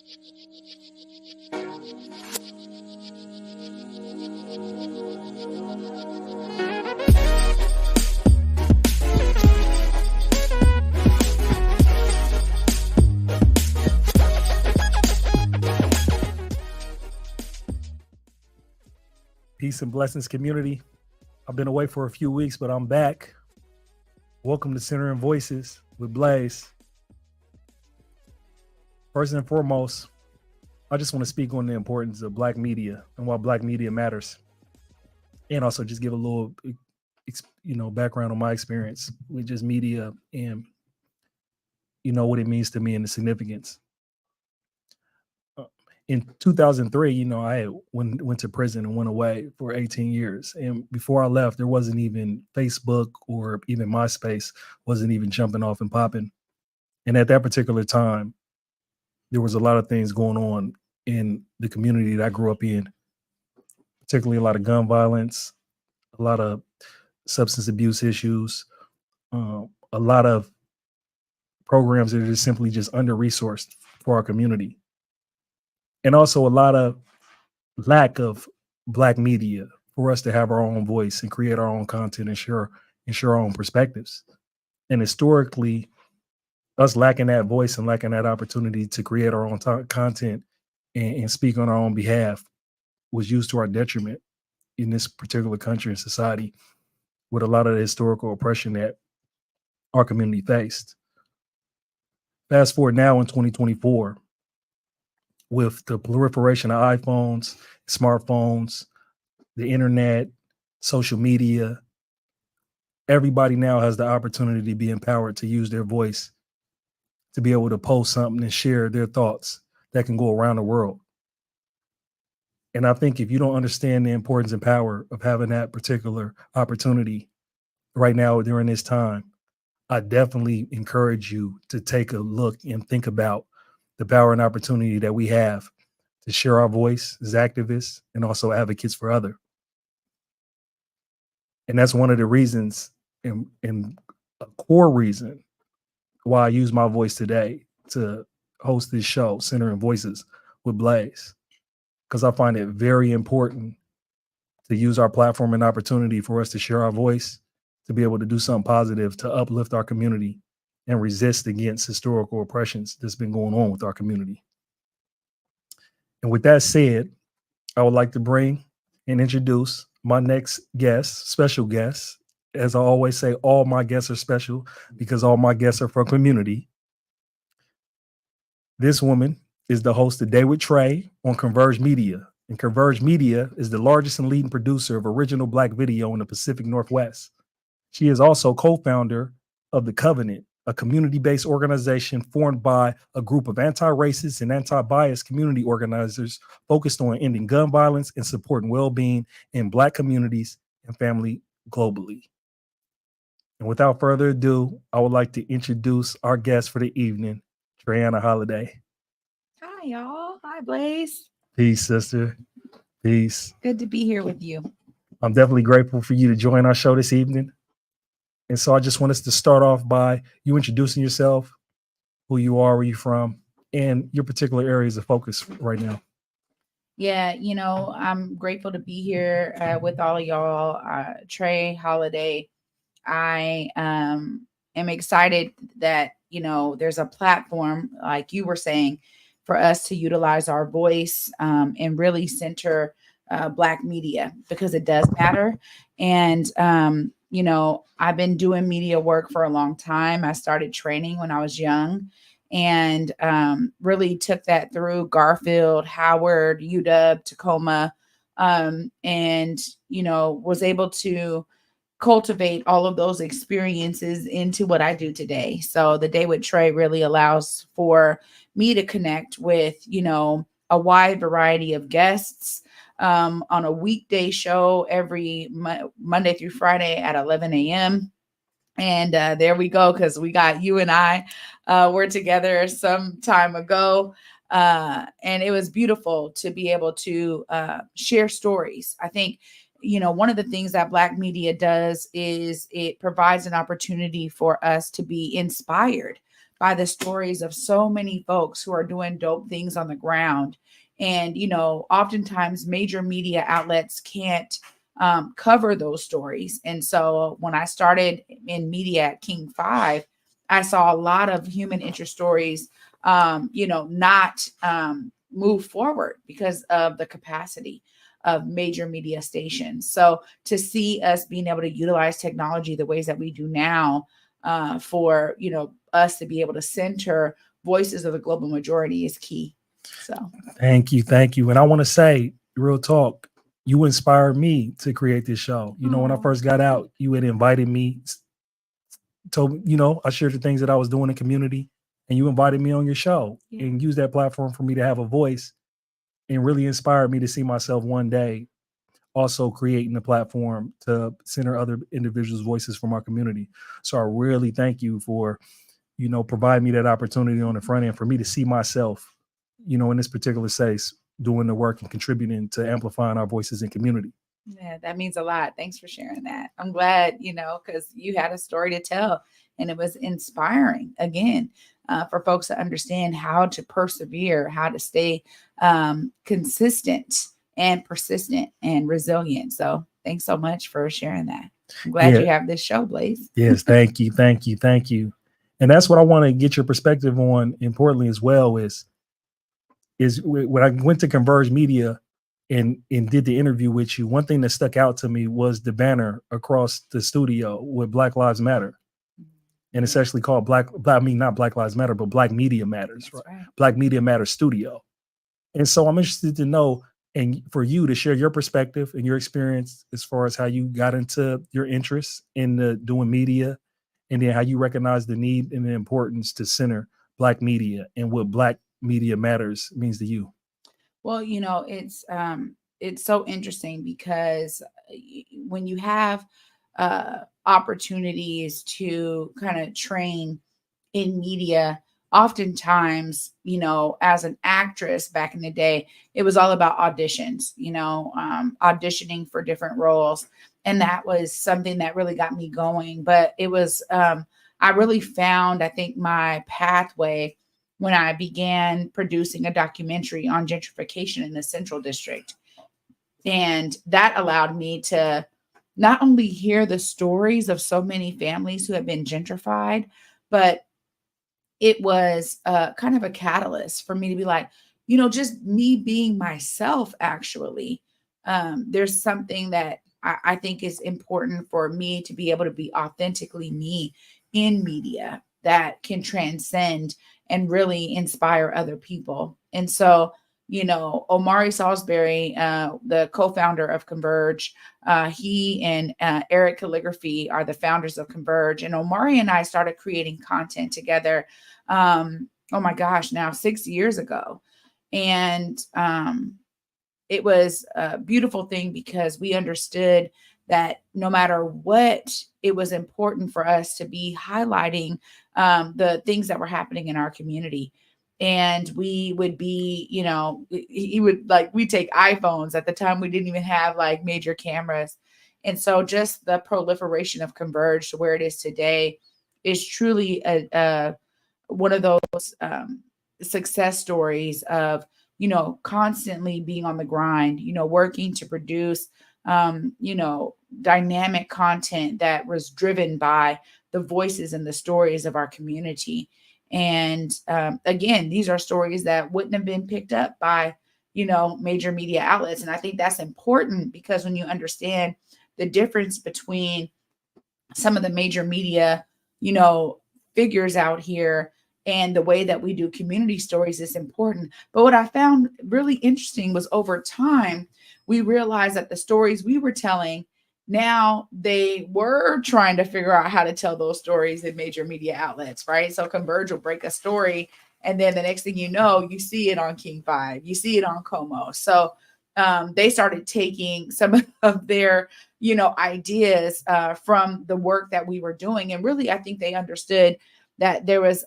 Peace and blessings, community. I've been away for a few weeks, but I'm back. Welcome to Centering Voices with Blaze. First and foremost, I just want to speak on the importance of Black media and why Black media matters, and also just give a little, background on my experience with just media and what it means to me and the significance. In 2003, I had went to prison and went away for 18 years. And before I left, there wasn't even Facebook or even MySpace wasn't even jumping off and popping. And at that particular time, there was a lot of things going on in the community that I grew up in, particularly a lot of gun violence, a lot of substance abuse issues, a lot of programs that are just simply just under-resourced for our community. And also a lot of lack of Black media for us to have our own voice and create our own content and share our own perspectives. And historically, us lacking that voice and lacking that opportunity to create our own content and speak on our own behalf was used to our detriment in this particular country and society with a lot of the historical oppression that our community faced. Fast forward now in 2024, with the proliferation of iPhones, smartphones, the internet, social media, everybody now has the opportunity to be empowered to use their voice, to be able to post something and share their thoughts that can go around the world. And I think if you don't understand the importance and power of having that particular opportunity right now during this time, I definitely encourage you to take a look and think about the power and opportunity that we have to share our voice as activists and also advocates for others. And that's one of the reasons and a core reason why I use my voice today to host this show, Centering Voices with Blaze, because I find it very important to use our platform and opportunity for us to share our voice, to be able to do something positive, to uplift our community and resist against historical oppressions that's been going on with our community. And with that said, I would like to bring and introduce my next guest, special guest. As I always say, all my guests are special because all my guests are from community. This woman is the host of Day with Trae on Converge Media. And Converge Media is the largest and leading producer of original Black video in the Pacific Northwest. She is also co-founder of The Covenant, a community-based organization formed by a group of anti-racist and anti-bias community organizers focused on ending gun violence and supporting well-being in Black communities and family globally. And without further ado, I would like to introduce our guest for the evening, TraeAnna Holiday. Hi, y'all. Hi, Blaze. Peace, sister. Peace. Good to be here with you. I'm definitely grateful for you to join our show this evening. And so I just want us to start off by you introducing yourself, who you are, where you're from, and your particular areas of focus right now. Yeah, I'm grateful to be here with all of y'all. Trae Holiday. I am excited that, there's a platform, like you were saying, for us to utilize our voice and really center Black media, because it does matter. And, I've been doing media work for a long time. I started training when I was young and really took that through Garfield, Howard, UW, Tacoma, and, was able to cultivate all of those experiences into what I do today. So the Day with Trae really allows for me to connect with, a wide variety of guests on a weekday show every Monday through Friday at 11 a.m. And there we go, because we got you and I were together some time ago. And it was beautiful to be able to share stories. I think, one of the things that Black media does is it provides an opportunity for us to be inspired by the stories of so many folks who are doing dope things on the ground. And, oftentimes major media outlets can't cover those stories. And so when I started in media at King 5, I saw a lot of human interest stories, not move forward because of the capacity of major media stations. So to see us being able to utilize technology the ways that we do now, for us to be able to center voices of the global majority is key. So thank you. And I want to say, real talk, you inspired me to create this show. When I first got out, you had invited me, told I shared the things that I was doing in the community, and you invited me on your show and used that platform for me to have a voice, and really inspired me to see myself one day also creating a platform to center other individuals' voices from our community. So I really thank you for, providing me that opportunity on the front end for me to see myself, in this particular space, doing the work and contributing to amplifying our voices in community. Yeah, that means a lot. Thanks for sharing that. I'm glad, because you had a story to tell, and it was inspiring again, for folks to understand how to persevere, how to stay consistent and persistent and resilient. So thanks so much for sharing that. I'm glad you have this show, Blaze. Yes, thank you. And that's what I want to get your perspective on, importantly as well, is when I went to Converge Media and did the interview with you, one thing that stuck out to me was the banner across the studio with Black Lives Matter. And it's actually called not Black Lives Matter, but Black Media Matters, right? Black Media Matters Studio. And so I'm interested to know, and for you to share your perspective and your experience as far as how you got into your interest in doing media, and then how you recognize the need and the importance to center Black media and what Black Media Matters means to you. Well, it's so interesting because when you have opportunities to kind of train in media, oftentimes, as an actress back in the day, it was all about auditions, auditioning for different roles. And that was something that really got me going. But it was, I really found, I think, my pathway when I began producing a documentary on gentrification in the Central District. And that allowed me to not only hear the stories of so many families who have been gentrified, but it was kind of a catalyst for me to be like, just me being myself, actually. There's something that I think is important for me to be able to be authentically me in media that can transcend and really inspire other people. And so, Omari Salisbury, the co-founder of Converge, he and Eric Calligraphy are the founders of Converge. And Omari and I started creating content together. Oh my gosh, now 6 years ago. And it was a beautiful thing because we understood that no matter what, it was important for us to be highlighting the things that were happening in our community. And we would be, he would we take iPhones. At the time, we didn't even have major cameras. And so just the proliferation of Converge to where it is today is truly one of those success stories of, constantly being on the grind, working to produce, dynamic content that was driven by the voices and the stories of our community. And again, these are stories that wouldn't have been picked up by, major media outlets. And I think that's important because when you understand the difference between some of the major media, figures out here and the way that we do community stories is important. But what I found really interesting was over time, we realized that the stories we were telling, now they were trying to figure out how to tell those stories in major media outlets, right? So Converge will break a story, and then the next thing you know, you see it on King 5, you see it on Como. So they started taking some of their, ideas from the work that we were doing. And really, I think they understood that there was,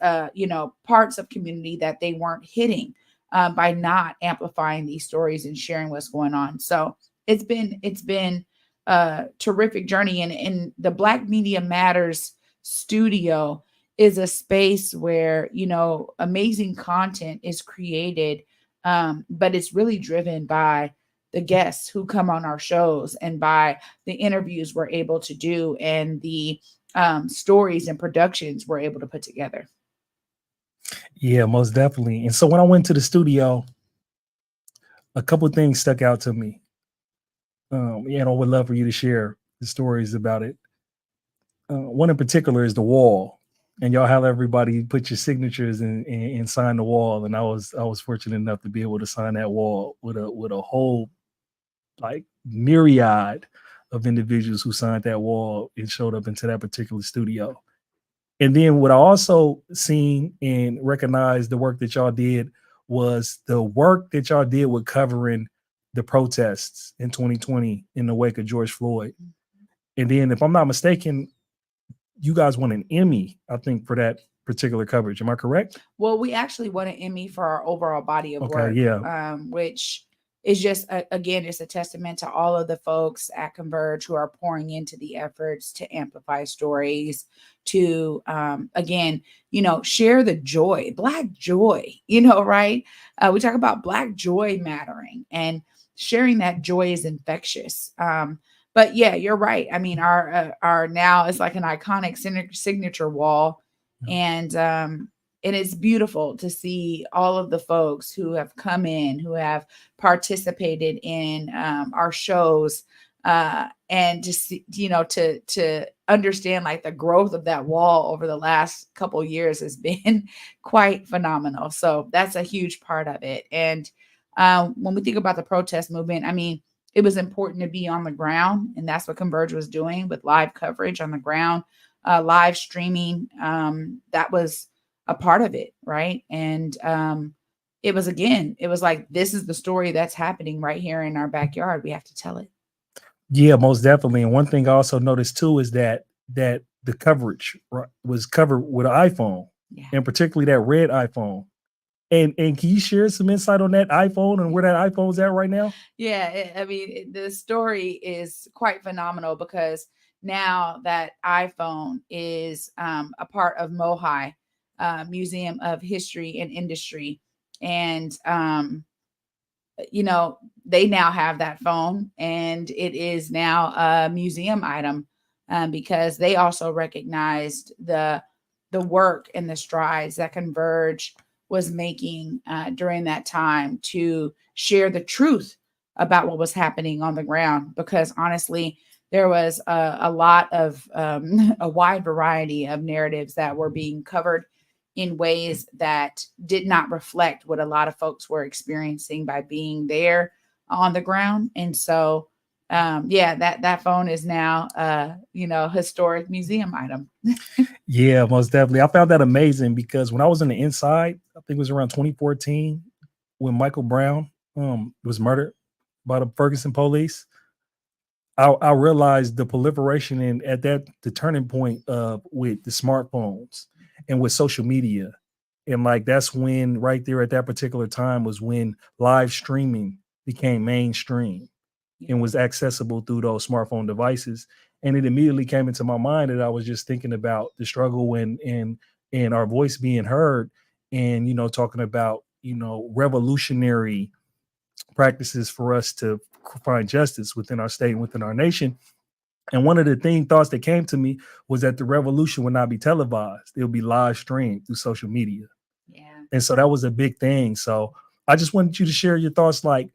parts of community that they weren't hitting by not amplifying these stories and sharing what's going on. So it's been a terrific journey. And in the Black Media Matters studio is a space where, amazing content is created, but it's really driven by the guests who come on our shows and by the interviews we're able to do and the stories and productions we're able to put together. Yeah, most definitely. And so when I went to the studio, a couple of things stuck out to me. I would love for you to share the stories about it. One in particular is the wall, and y'all have everybody put your signatures and sign the wall. And I was fortunate enough to be able to sign that wall with a whole like myriad of individuals who signed that wall and showed up into that particular studio. And then what I also seen and recognized the work that y'all did was the work that y'all did with covering the protests in 2020 in the wake of George Floyd. And then, if I'm not mistaken, you guys won an Emmy, I think, for that particular coverage. Am I correct? Well, we actually won an Emmy for our overall body of work, which is just, again, it's a testament to all of the folks at Converge who are pouring into the efforts to amplify stories, to, again, share the joy, Black joy, right? We talk about Black joy mattering, and sharing that joy is infectious. But yeah, you're right. I mean, our now is like an iconic signature wall, and it's beautiful to see all of the folks who have come in, who have participated in our shows, and to see, to understand like the growth of that wall over the last couple of years has been quite phenomenal. So that's a huge part of it. And when we think about the protest movement, I mean, it was important to be on the ground, and that's what Converge was doing with live coverage on the ground, live streaming. That was a part of it, right? And it was like, this is the story that's happening right here in our backyard. We have to tell it. Yeah, most definitely. And one thing I also noticed too is that the coverage was covered with an iPhone, and particularly that red iPhone. And can you share some insight on that iPhone and where that iPhone's at right now? Yeah, I mean, the story is quite phenomenal because now that iPhone is a part of MOHI, Museum of History and Industry. And, they now have that phone, and it is now a museum item, because they also recognized the work and the strides that Converge was making during that time to share the truth about what was happening on the ground. Because honestly, there was a lot of a wide variety of narratives that were being covered in ways that did not reflect what a lot of folks were experiencing by being there on the ground. And so, that phone is now, historic museum item. Yeah, most definitely. I found that amazing because when I was on the inside, I think it was around 2014 when Michael Brown was murdered by the Ferguson police. I realized the proliferation and at that the turning point with the smartphones and with social media. And like that's when right there at that particular time was when live streaming became mainstream and was accessible through those smartphone devices. And it immediately came into my mind that I was just thinking about the struggle and our voice being heard, and talking about revolutionary practices for us to find justice within our state and within our nation. And one of the thoughts that came to me was that the revolution would not be televised. It would be live streamed through social media. Yeah. And so that was a big thing. So I just wanted you to share your thoughts, like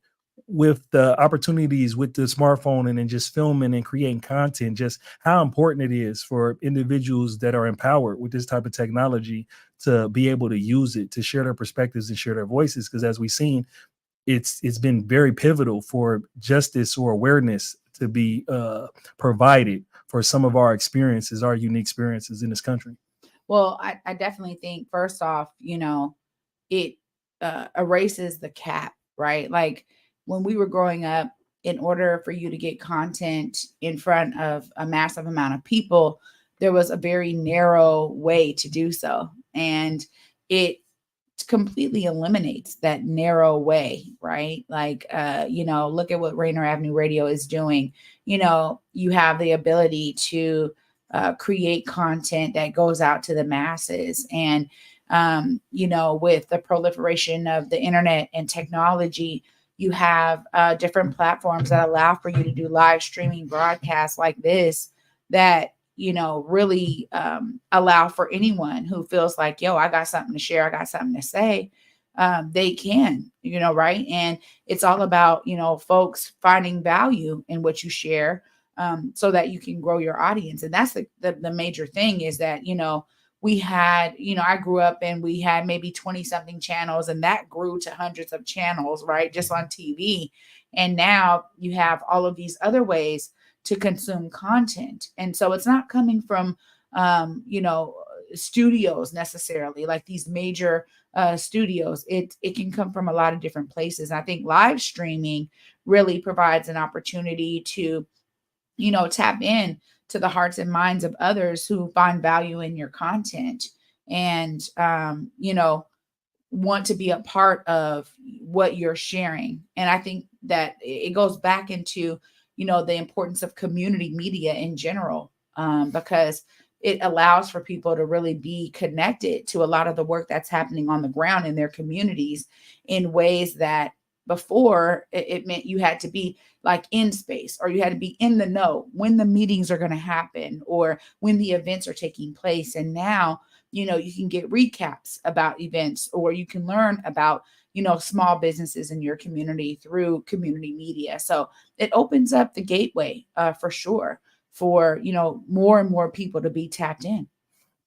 with the opportunities with the smartphone and then just filming and creating content, just how important it is for individuals that are empowered with this type of technology to be able to use it, to share their perspectives and share their voices. Because as we've seen, it's been very pivotal for justice or awareness to be provided for some of our experiences, our unique experiences in this country. Well, I definitely think first off, it erases the cap, right? Like when we were growing up, in order for you to get content in front of a massive amount of people, there was a very narrow way to do so. And it completely eliminates that narrow way, right? Like, look at what Rainier Avenue Radio is doing. You have the ability to create content that goes out to the masses. And, with the proliferation of the internet and technology, you have different platforms that allow for you to do live streaming broadcasts like this that, really allow for anyone who feels like, yo, I got something to share, I got something to say. They can, right? And it's all about, folks finding value in what you share, so that you can grow your audience. And that's the major thing is that, we had, I grew up and we had maybe 20 something channels, and that grew to hundreds of channels, right? Just on TV. And now you have all of these other ways to consume content. And so it's not coming from, studios necessarily, like these major studios. It can come from a lot of different places. And I think live streaming really provides an opportunity to, tap in to the hearts and minds of others who find value in your content and, want to be a part of what you're sharing. And I think that it goes back into, the importance of community media in general, because it allows for people to really be connected to a lot of the work that's happening on the ground in their communities in ways that before it meant you had to be like in space, or you had to be in the know when the meetings are going to happen or when the events are taking place. And now, you can get recaps about events, or you can learn about, small businesses in your community through community media. So it opens up the gateway for sure for, more and more people to be tapped in.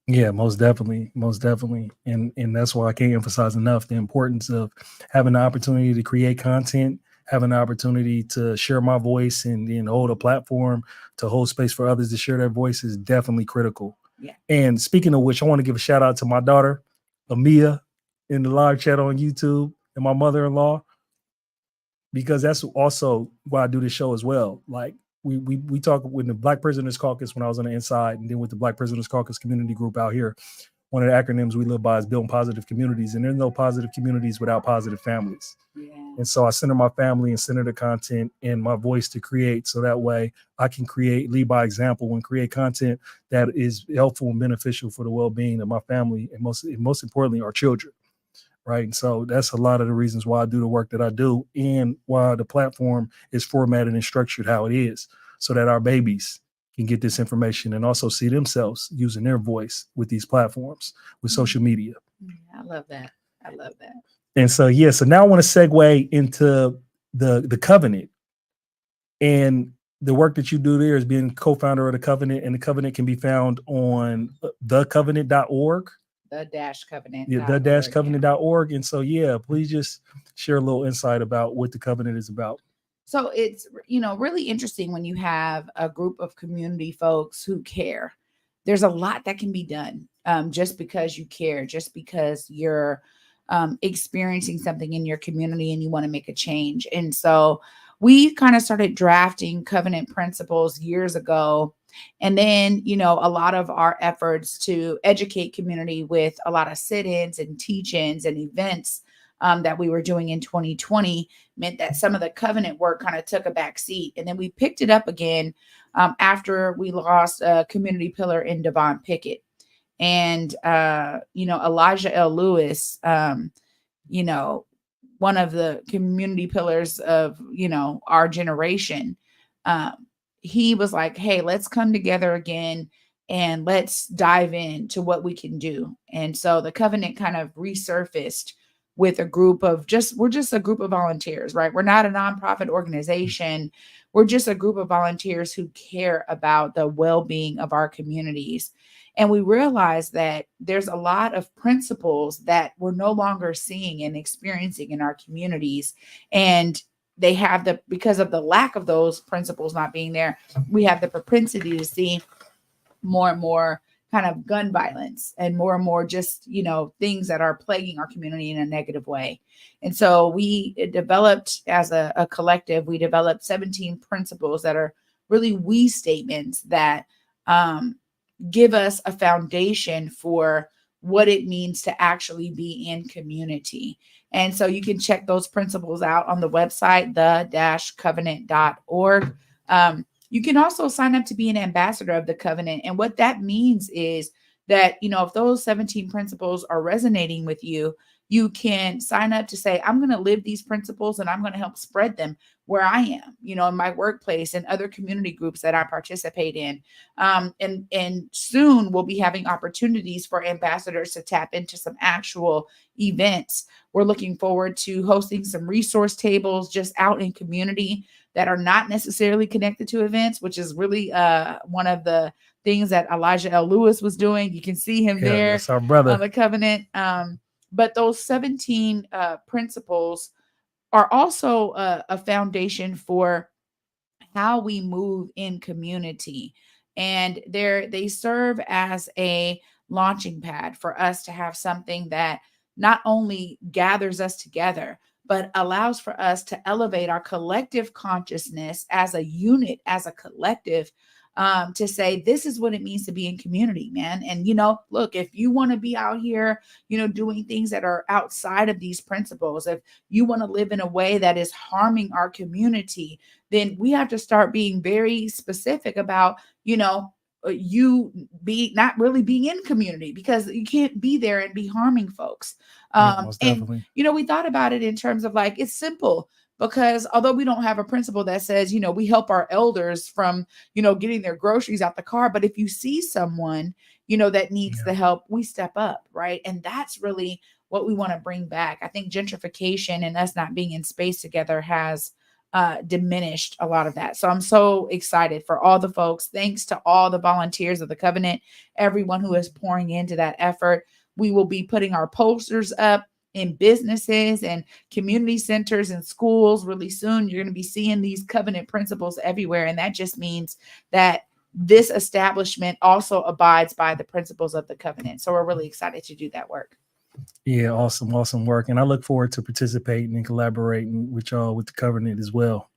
Yeah, most definitely. Most definitely. And that's why I can't emphasize enough the importance of having the opportunity to create content, having the opportunity to share my voice and hold a platform to hold space for others to share their voice is definitely critical. Yeah. And speaking of which, I want to give a shout out to my daughter, Amia, in the live chat on YouTube, and my mother-in-law, because that's also why I do this show as well. Like we talk with the Black Prisoners Caucus when I was on the inside, and then with the Black Prisoners Caucus community group out here. One of the acronyms we live by is building positive communities, and there's no positive communities without positive families. Yeah. And so I center my family and center the content and my voice to create, so that way I can lead by example, and create content that is helpful and beneficial for the well-being of my family, and most importantly, our children. Right. And so that's a lot of the reasons why I do the work that I do, and why the platform is formatted and structured how it is, so that our babies can get this information and also see themselves using their voice with these platforms, with social media. I love that. I love that. And so, so now I want to segue into the Covenant, and the work that you do there is being co-founder of the Covenant, and the Covenant can be found on thecovenant.org. The-Covenant. Yeah, the-covenant.org. And so, please just share a little insight about what the Covenant is about. So it's, really interesting when you have a group of community folks who care. There's a lot that can be done just because you care, just because you're experiencing something in your community and you want to make a change. And so we kind of started drafting Covenant principles years ago. And then, a lot of our efforts to educate community with a lot of sit-ins and teach-ins and events that we were doing in 2020 meant that some of the Covenant work kind of took a back seat. And then we picked it up again after we lost a community pillar in Devon Pickett. And, Elijah L. Lewis, one of the community pillars of, our generation, he was like, hey, let's come together again and let's dive into what we can do. And so the Covenant kind of resurfaced with a group of we're just a group of volunteers, right? We're not a nonprofit organization. We're just a group of volunteers who care about the well-being of our communities. And we realized that there's a lot of principles that we're no longer seeing and experiencing in our communities. And they have because of the lack of those principles not being there, we have the propensity to see more and more kind of gun violence and more just, things that are plaguing our community in a negative way. And so we developed as a collective, we developed 17 principles that are really we statements that give us a foundation for what it means to actually be in community. And so you can check those principles out on the website, the-covenant.org. You can also sign up to be an ambassador of the covenant. And what that means is that, if those 17 principles are resonating with you, you can sign up to say, I'm going to live these principles and I'm going to help spread them where I am, in my workplace and other community groups that I participate in. And soon we'll be having opportunities for ambassadors to tap into some actual events. We're looking forward to hosting some resource tables just out in community that are not necessarily connected to events, which is really one of the things that Elijah L. Lewis was doing. You can see him there. That's our brother. On the covenant. But those 17 principles are also a foundation for how we move in community. And they serve as a launching pad for us to have something that not only gathers us together, but allows for us to elevate our collective consciousness as a unit, as a collective, to say, this is what it means to be in community, man. And, look, if you want to be out here, doing things that are outside of these principles, if you want to live in a way that is harming our community, then we have to start being very specific about, you be not really being in community, because you can't be there and be harming folks. Most And, definitely. we thought about it in terms of like, it's simple, because although we don't have a principle that says, we help our elders from, getting their groceries out the car. But if you see someone, that needs the help, we step up. Right. And that's really what we want to bring back. I think gentrification and us not being in space together has diminished a lot of that. So I'm so excited for all the folks. Thanks to all the volunteers of the covenant, everyone who is pouring into that effort. We will be putting our posters up in businesses and community centers and schools really soon. You're going to be seeing these covenant principles everywhere. And that just means that this establishment also abides by the principles of the covenant. So we're really excited to do that work. Yeah, awesome work. And I look forward to participating and collaborating with y'all with the covenant as well.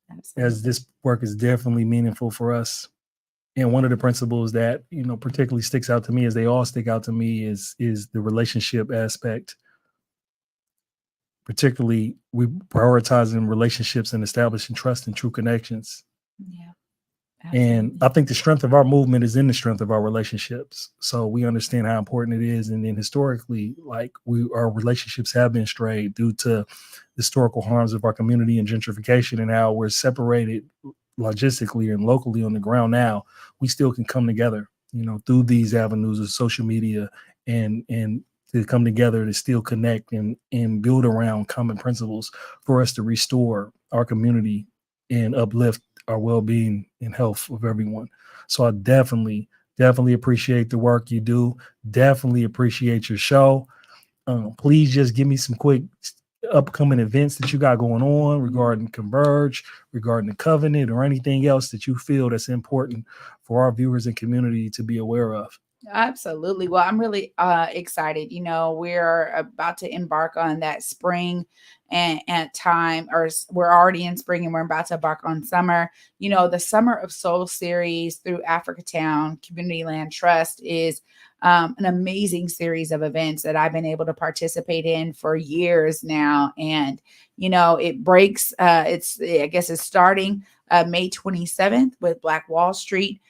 Absolutely. As this work is definitely meaningful for us. And one of the principles that, particularly sticks out to me, as they all stick out to me, is the relationship aspect. Particularly, we prioritizing relationships and establishing trust and true connections. Yeah. Absolutely. And I think the strength of our movement is in the strength of our relationships. So we understand how important it is. And then historically, our relationships have been strayed due to historical harms of our community and gentrification, and how we're separated logistically and locally on the ground. Now we still can come together, through these avenues of social media and to come together to still connect and build around common principles for us to restore our community and uplift our well-being and health of everyone. So I definitely appreciate the work you do. Definitely appreciate your show. Please just give me some quick upcoming events that you got going on regarding Converge, regarding the covenant, or anything else that you feel that's important for our viewers and community to be aware of. Absolutely. Well, I'm really excited. We're about to embark on that spring and time, or we're already in spring and we're about to embark on summer. The Summer of Soul series through Africatown Community Land Trust is an amazing series of events that I've been able to participate in for years now. And, it breaks, I guess it's starting May 27th with Black Wall Street.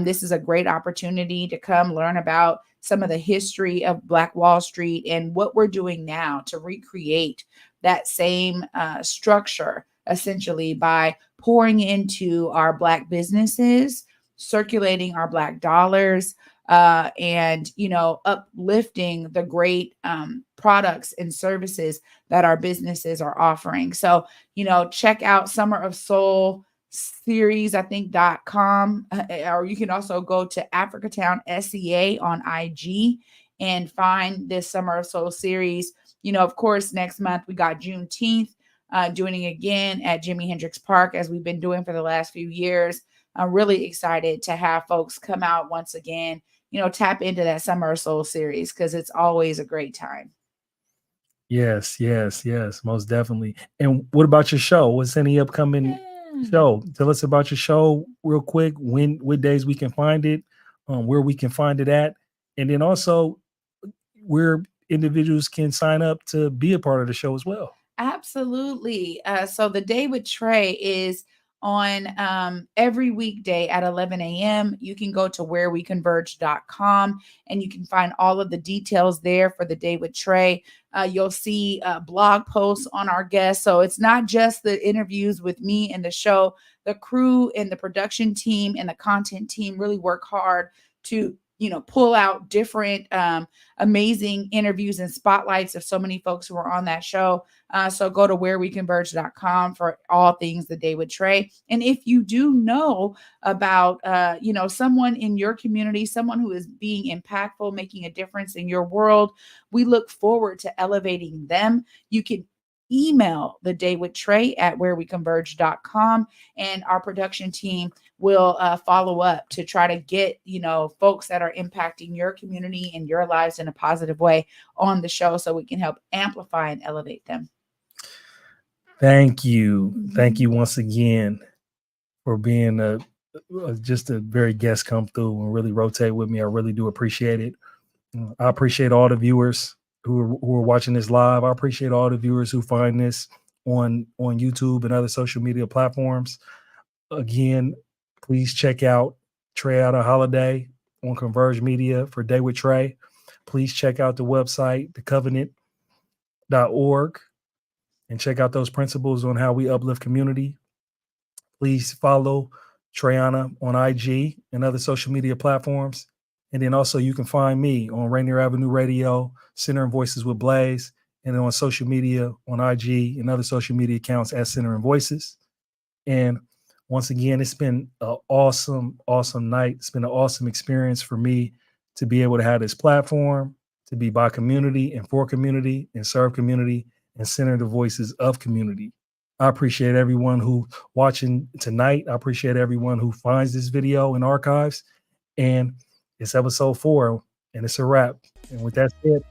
This is a great opportunity to come learn about some of the history of Black Wall Street and what we're doing now to recreate that same structure, essentially by pouring into our Black businesses, circulating our Black dollars, and, uplifting the great products and services that our businesses are offering. So, check out Summer of Soul series, .com, or you can also go to Africatown SEA on IG and find this Summer of Soul series. Of course, next month we got Juneteenth, doing it again at Jimi Hendrix Park, as we've been doing for the last few years. I'm really excited to have folks come out once again, tap into that Summer of Soul series, because it's always a great time. Yes, most definitely. And what about your show? What's any upcoming show? Tell us about your show real quick. What days we can find it, where we can find it at, and then also where individuals can sign up to be a part of the show as well. Absolutely. So the Day with Trae is on every weekday at 11 a.m. You can go to whereweconverge.com and you can find all of the details there for the Day with Trae. You'll see blog posts on our guests. So it's not just the interviews with me and the show. The crew and the production team and the content team really work hard to pull out different amazing interviews and spotlights of so many folks who are on that show. So go to whereweconverge.com for all things The Day with Trae. And if you do know about, someone in your community, someone who is being impactful, making a difference in your world, we look forward to elevating them. You can email The Day with Trae at whereweconverge.com, and our production team will follow up to try to get, folks that are impacting your community and your lives in a positive way on the show so we can help amplify and elevate them. Thank you. Thank you once again for being just a very guest come through and really rotate with me. I really do appreciate it. I appreciate all the viewers who are watching this live. I appreciate all the viewers who find this on YouTube and other social media platforms. Again, please check out TraeAnna Holiday on Converge Media for Day with Trae. Please check out the website, thecovenant.org, and check out those principles on how we uplift community. Please follow TraeAnna on IG and other social media platforms. And then also you can find me on Rainier Avenue Radio, Center and Voices with Blaze, and on social media on IG and other social media accounts at Center and Voices. And once again, it's been an awesome, awesome night. It's been an awesome experience for me to be able to have this platform, to be by community and for community and serve community and center the voices of community. I appreciate everyone who watching tonight. I appreciate everyone who finds this video in archives. And it's episode 4, and it's a wrap. And with that said,